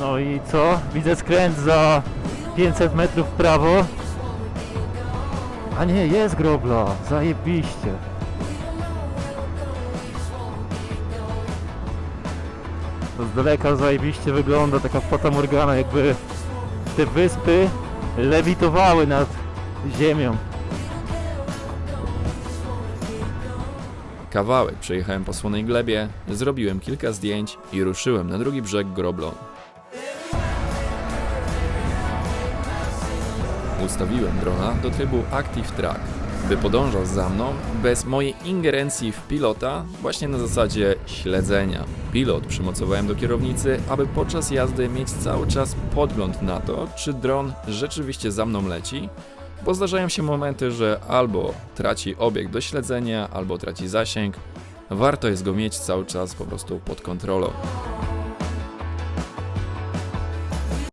No i co? Widzę skręt za 500 metrów w prawo. A nie, jest grobla. Zajebiście. To z daleka zajebiście wygląda, taka fatamorgana, jakby te wyspy lewitowały nad ziemią. Kawałek przejechałem po słonej glebie, zrobiłem kilka zdjęć i ruszyłem na drugi brzeg Groblon. Ustawiłem drona do trybu Active Track, by podążał za mną bez mojej ingerencji w pilota, właśnie na zasadzie śledzenia. Pilot przymocowałem do kierownicy, aby podczas jazdy mieć cały czas podgląd na to, czy dron rzeczywiście za mną leci, bo zdarzają się momenty, że albo traci obiekt do śledzenia, albo traci zasięg. Warto jest go mieć cały czas po prostu pod kontrolą.